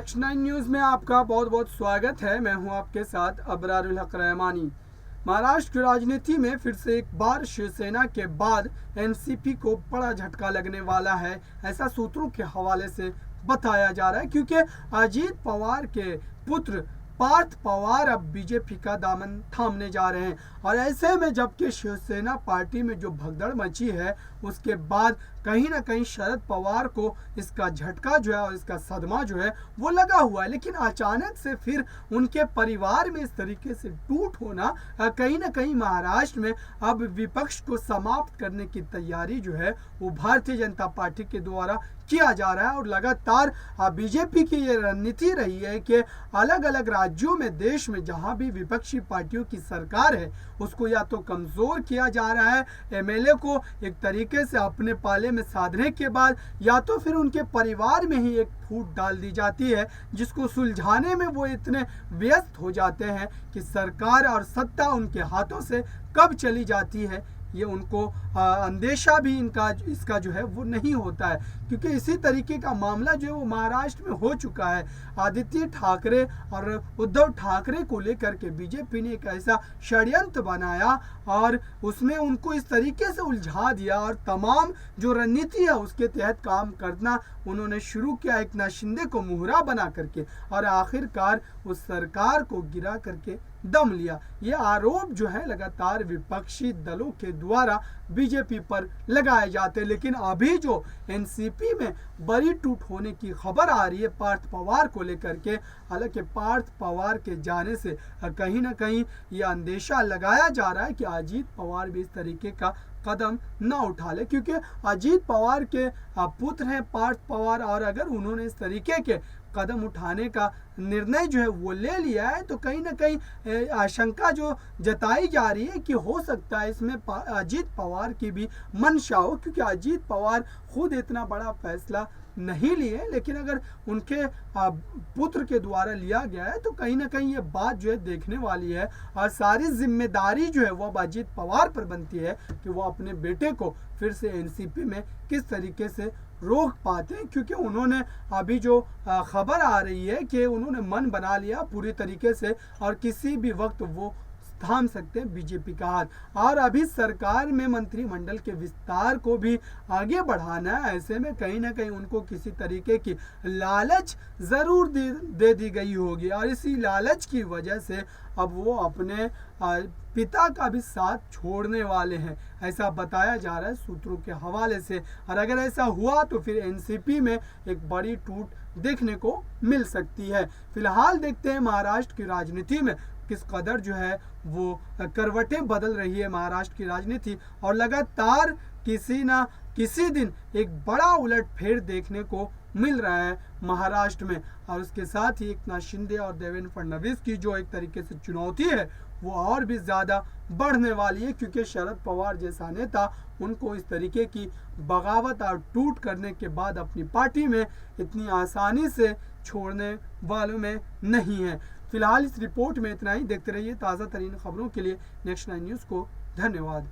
Next 9 news में आपका बहुत बहुत स्वागत है। मैं हूं आपके साथ अबरारुल हक रहमानी। महाराष्ट्र की राजनीति में फिर से एक बार शिवसेना के बाद एनसीपी को बड़ा झटका लगने वाला है, ऐसा सूत्रों के हवाले से बताया जा रहा है। क्योंकि अजीत पवार के पुत्र पार्थ पवार अब बीजेपी का दामन थामने जा रहे हैं। और ऐसे में जबकि शिवसेना पार्टी में जो भगदड़ मची है, उसके बाद कहीं ना कहीं शरद पवार को इसका झटका जो है और इसका सदमा जो है वो लगा हुआ है। लेकिन अचानक से फिर उनके परिवार में इस तरीके से टूट होना कहीं ना कहीं महाराष्ट्र में अब विपक्ष को समाप्त करने की तैयारी जो है वो भारतीय जनता पार्टी के द्वारा किया जा रहा है। और लगातार बीजेपी की ये रणनीति रही है कि अलग अलग राज्यों में देश में जहां भी विपक्षी पार्टियों की सरकार है उसको या तो कमजोर किया जा रहा है, एमएलए को एक तरीके से अपने पाले में साधने के बाद, या तो फिर उनके परिवार में ही एक फूट डाल दी जाती है जिसको सुलझाने में वो इतने व्यस्त हो जाते हैं कि सरकार और सत्ता उनके हाथों से कब चली जाती है ये उनको अंदेशा भी इसका जो है वो नहीं होता है। क्योंकि इसी तरीके का मामला जो है वो महाराष्ट्र में हो चुका है। आदित्य ठाकरे और उद्धव ठाकरे को लेकर के बीजेपी ने एक ऐसा षड्यंत्र बनाया और उसमें उनको इस तरीके से उलझा दिया और तमाम जो रणनीति है उसके तहत काम करना उन्होंने शुरू किया, एकनाथ शिंदे को मुहरा बना करके, और आखिरकार उस सरकार को गिरा करके दम लिया। ये आरोप जो है लगातार विपक्षी दलों के द्वारा बीजेपी पर लगाए जाते हैं। लेकिन अभी जो एनसीपी में बड़ी टूट होने की खबर आ रही है पार्थ पवार को लेकर के, हालांकि पार्थ पवार के जाने से कहीं ना कहीं ये अंदेशा लगाया जा रहा है कि अजीत पवार भी इस तरीके का कदम न उठा ले। क्योंकि अजीत पवार के पुत्र हैं पार्थ पवार, और अगर उन्होंने इस तरीके के कदम उठाने का निर्णय जो है वो ले लिया है तो कहीं ना कहीं आशंका जो जताई जा रही है कि हो सकता है इसमें अजीत पवार की भी मंशा हो। क्योंकि अजीत पवार खुद इतना बड़ा फैसला नहीं लिए, लेकिन अगर उनके पुत्र के द्वारा लिया गया है तो कहीं ना कहीं ये बात जो है देखने वाली है। और सारी जिम्मेदारी जो है वो अब अजीत पवार पर बनती है कि वो अपने बेटे को फिर से एनसीपी में किस तरीके से रोक पाते हैं। क्योंकि उन्होंने अभी जो खबर आ रही है कि उन्होंने मन बना लिया पूरी तरीके से और किसी भी वक्त वो थाम सकते हैं बीजेपी का हाथ। और अभी सरकार में मंत्रिमंडल के विस्तार को भी आगे बढ़ाना है। ऐसे में कहीं ना कहीं उनको किसी तरीके की लालच जरूर दे दी गई होगी और इसी लालच की वजह से अब वो अपने पिता का भी साथ छोड़ने वाले हैं, ऐसा बताया जा रहा है सूत्रों के हवाले से। और अगर ऐसा हुआ तो फिर एनसीपी में एक बड़ी टूट देखने को मिल सकती है। फिलहाल देखते हैं महाराष्ट्र की राजनीति में किस कदर जो है वो करवटें बदल रही है महाराष्ट्र की राजनीति, और लगातार किसी ना किसी दिन एक बड़ा उलटफेर देखने को मिल रहा है महाराष्ट्र में। और उसके साथ ही एकनाथ शिंदे और देवेंद्र फडणवीस की जो एक तरीके से चुनौती है वो और भी ज़्यादा बढ़ने वाली है। क्योंकि शरद पवार जैसा नेता उनको इस तरीके की बगावत और टूट करने के बाद अपनी पार्टी में इतनी आसानी से छोड़ने वालों में नहीं है। फिलहाल इस रिपोर्ट में इतना ही। देखते रहिए ताज़ा तरीन खबरों के लिए नेक्स्ट 9 न्यूज़ को। धन्यवाद।